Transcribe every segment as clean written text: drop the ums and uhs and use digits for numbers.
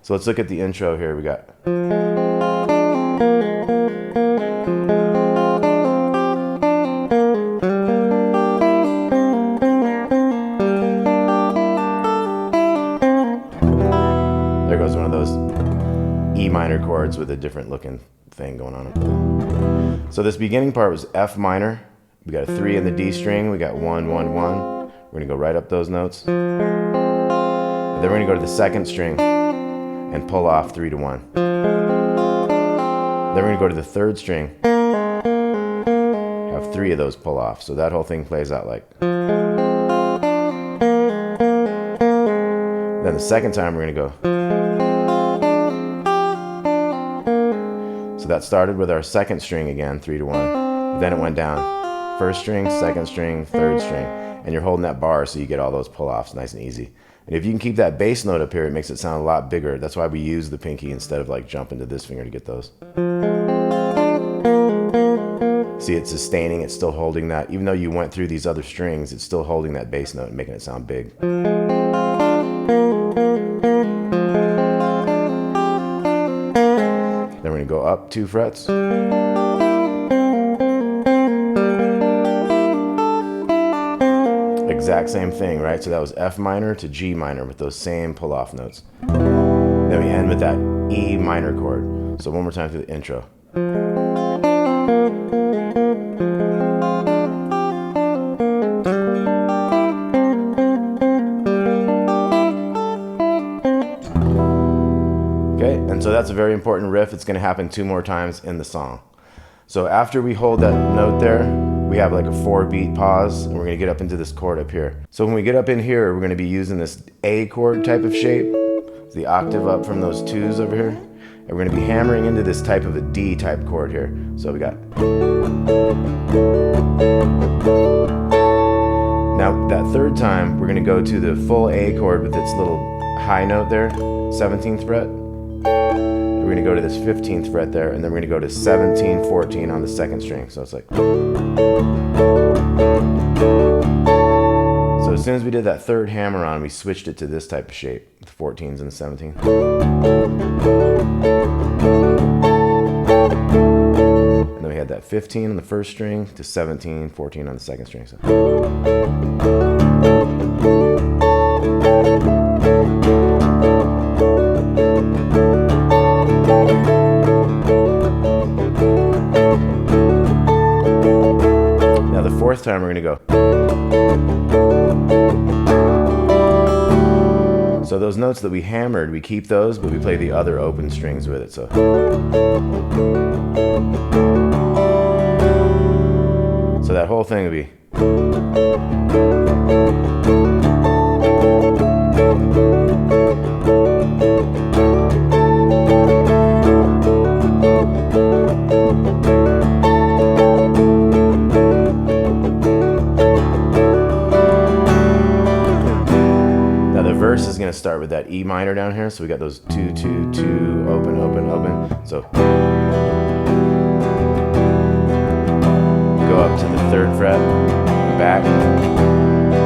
So let's look at the intro here. We got. There goes one of those E minor chords with a different looking thing going on. So this beginning part was F minor. We got a 3 in the D string. We got 1, 1, 1. We're gonna go right up those notes. And then we're gonna go to the second string and pull off 3 to 1. Then we're gonna go to the third string, have 3 of those pull off. So that whole thing plays out like. Then the second time we're gonna go. So that started with our second string again, 3 to 1. Then it went down. First string, second string, third string. And you're holding that bar so you get all those pull-offs nice and easy. And if you can keep that bass note up here, it makes it sound a lot bigger. That's why we use the pinky instead of like jumping to this finger to get those. See, it's sustaining, it's still holding that. Even though you went through these other strings, it's still holding that bass note and making it sound big. Then we're gonna go up 2 frets. Exact same thing, right? So that was F minor to G minor with those same pull-off notes. Then we end with that E minor chord. So one more time through the intro. Okay, and so that's a very important riff. It's going to happen 2 more times in the song. So after we hold that note there, we have like a 4-beat pause, and we're gonna get up into this chord up here. So when we get up in here, we're gonna be using this A chord type of shape, the octave up from those 2s over here, and we're gonna be hammering into this type of a D type chord here. So we got. Now that third time, we're gonna go to the full A chord with its little high note there, 17th fret. We're going to go to this 15th fret there, and then we're going to go to 17, 14 on the second string. So it's like. So as soon as we did that third hammer on, we switched it to this type of shape, the 14s and the 17s. And then we had that 15 on the first string to 17, 14 on the second string. So. Now the fourth time we're going to go. So those notes that we hammered, we keep those, but we play the other open strings with it. So that whole thing would be. Verse is going to start with that E minor down here, so we got those 2, 2, 2, open, open, open. So go up to the 3rd fret, back,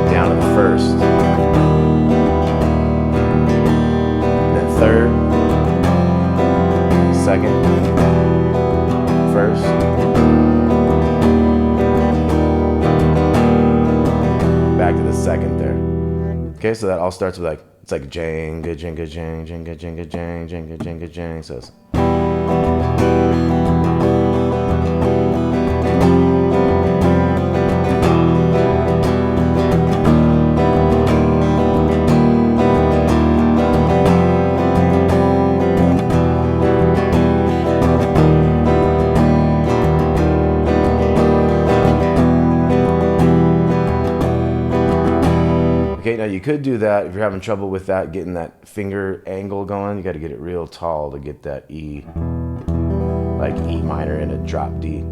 down to the 1st, then 3rd, 2nd, 1st, back to the 2nd there. Okay, so that all starts with like, it's like Jenga, Jenga, Jang, Jenga, Jenga, Jang, Jenga, Jenga, Jang. So it's. Okay, now you could do that if you're having trouble with that, getting that finger angle going. You got to get it real tall to get that E, like E minor and a drop D.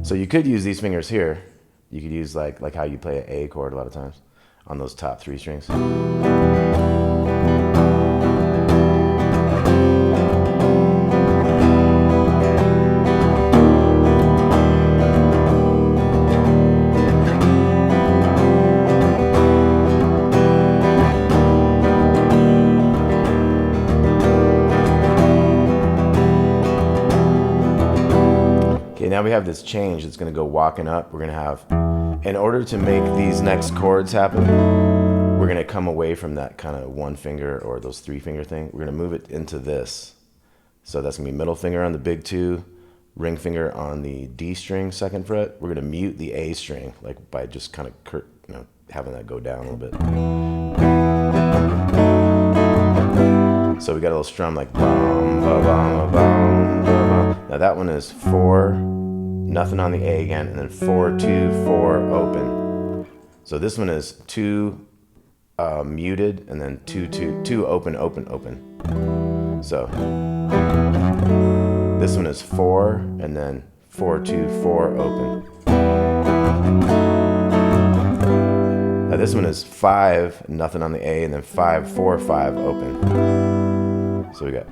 So you could use these fingers here. You could use like how you play an A chord a lot of times on those top 3 strings. Okay, now we have this change that's going to go walking up. We're going to have, in order to make these next chords happen, we're going to come away from that kind of one finger or those three finger thing. We're going to move it into this. So that's going to be middle finger on the big 2, ring finger on the D string 2nd fret. We're going to mute the A string, like by just kind of having that go down a little bit. So we got a little strum like bum, ba, bum, bum, ba, bum. Now that one is 4, nothing on the A again, and then 4, 2, 4, open. So this one is 2 muted, and then 2, 2, 2, open, open, open. So this one is 4, and then 4, 2, 4, open. Now this one is 5, nothing on the A, and then 5, 4, 5, open. So we got.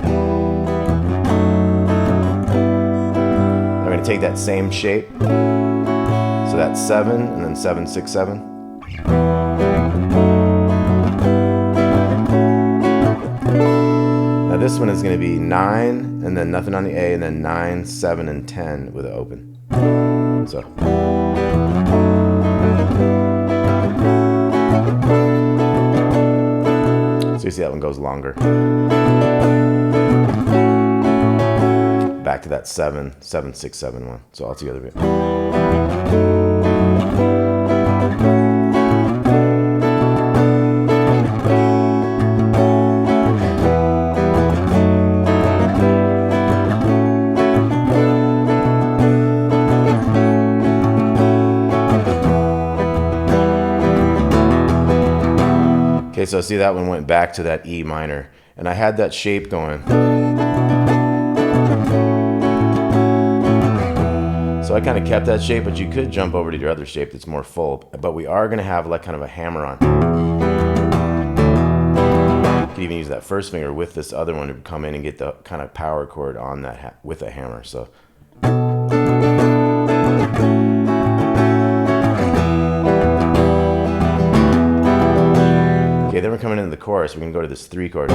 I'm going to take that same shape. So that's 7, and then 7, 6, 7. Now this one is going to be 9, and then nothing on the A, and then 9, 7, and 10 with an open. So. So you see that one goes longer. Back to that 7, 7, 6, 7 one. So all together. Okay, so see that one went back to that E minor, and I had that shape going. So I kind of kept that shape, but you could jump over to your other shape that's more full. But we are going to have like kind of a hammer on. You could even use that first finger with this other one to come in and get the kind of power chord on that with a hammer. So. Okay, then we're coming into the chorus. We're going to go to this 3 chord.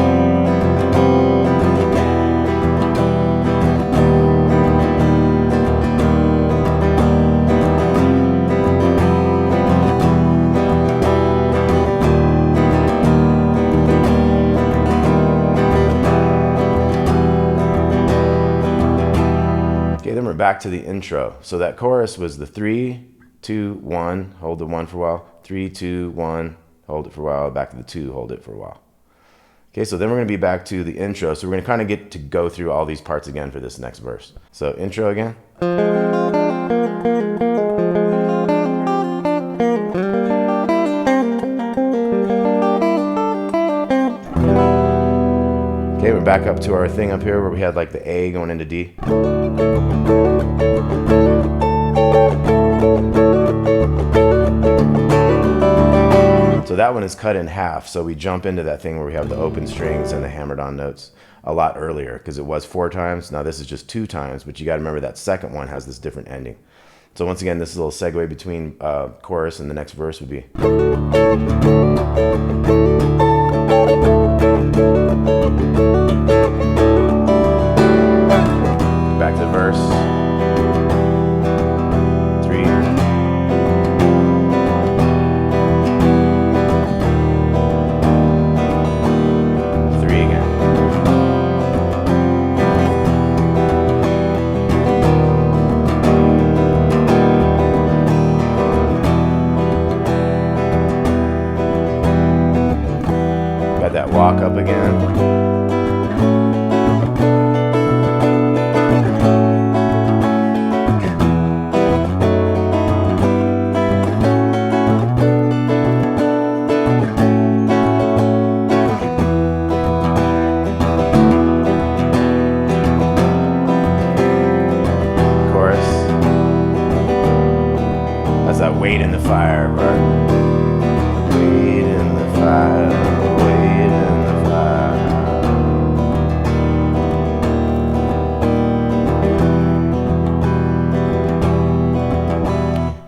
Okay, then we're back to the intro. So that chorus was the 3, 2, 1, hold the 1 for a while, 3, 2, 1, hold it for a while, back to the 2, hold it for a while. Okay, so then we're going to be back to the intro. So we're going to kind of get to go through all these parts again for this next verse. So intro again. Okay, we're back up to our thing up here where we had like the A going into D. So that one is cut in half, so we jump into that thing where we have the open strings and the hammered on notes a lot earlier, because it was 4 times. Now this is just 2 times, but you got to remember that second one has this different ending. So once again, this is a little segue between chorus and the next verse would be. Back to the verse. 3. That walk up again. Chorus. That's that weight in the fire part. Weight in the fire.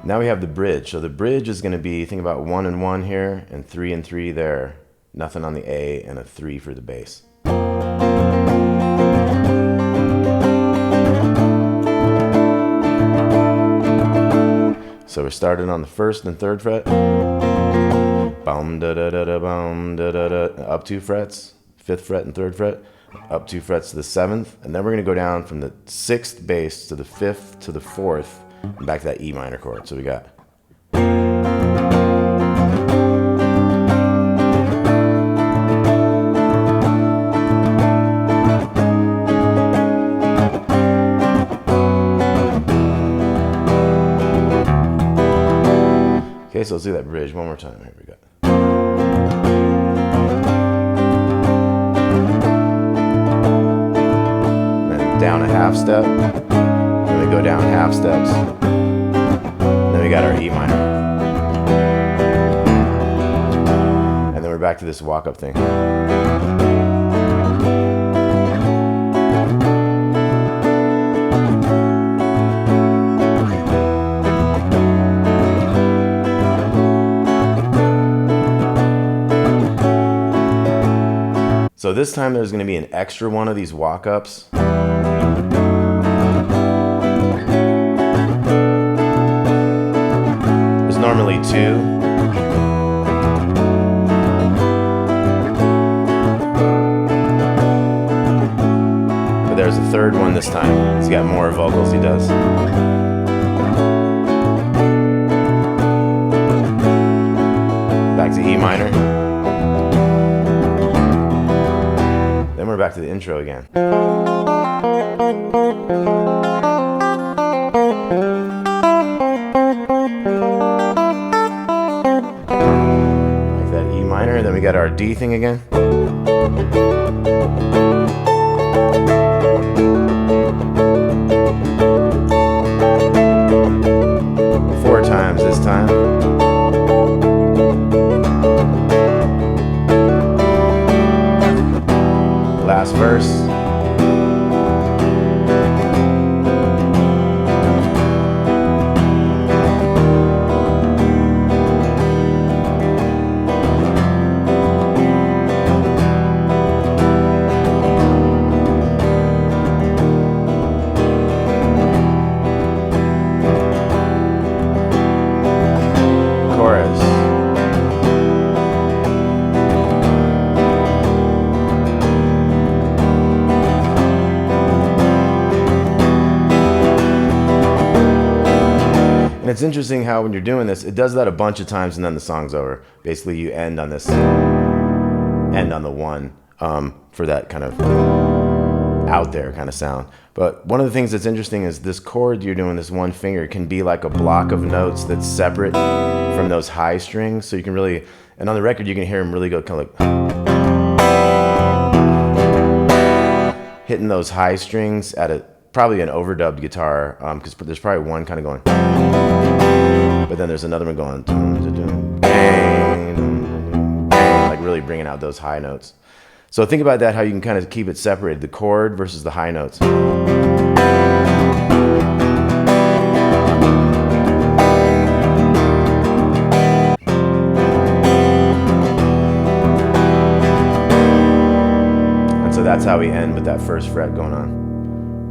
Now we have the bridge. So the bridge is going to be, think about 1 and 1 here, and 3 and 3 there. Nothing on the A, and a 3 for the bass. So we're starting on the 1st and 3rd fret. Bum da da da da bum da da da. Up 2 frets, 5th fret and 3rd fret. Up 2 frets to the 7th, and then we're going to go down from the 6th bass to the 5th to the 4th, and back to that E minor chord. So we got. Okay, so let's do that bridge one more time. Here we go. Down a half step, then we go down half steps, then we got our E minor, and then we're back to this walk-up thing. So this time there's going to be an extra one of these walk-ups. Normally 2. But there's a 3rd one this time. He's got more vocals he does. Back to E minor. Then we're back to the intro again. Then we got our D thing again. 4 times this time. Last verse. It's interesting how when you're doing this, it does that a bunch of times and then the song's over. Basically, you end on this, end on the 1 for that kind of out there kind of sound. But one of the things that's interesting is this chord you're doing, this 1 finger, can be like a block of notes that's separate from those high strings. So you can really, and on the record, you can hear him really go kind of like hitting those high strings at a probably an overdubbed guitar, because there's probably one kind of going, but then there's another one going, like really bringing out those high notes. So think about that, how you can kind of keep it separated, the chord versus the high notes. And so that's how we end with that 1st fret going on.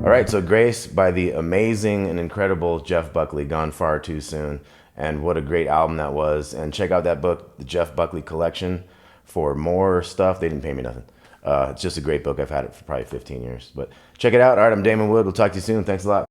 All right, so Grace by the amazing and incredible Jeff Buckley, gone far too soon. And what a great album that was. And check out that book, the Jeff Buckley Collection, for more stuff. They didn't pay me nothing. It's just a great book. I've had it for probably 15 years. But check it out. All right, I'm Damon Wood. We'll talk to you soon. Thanks a lot.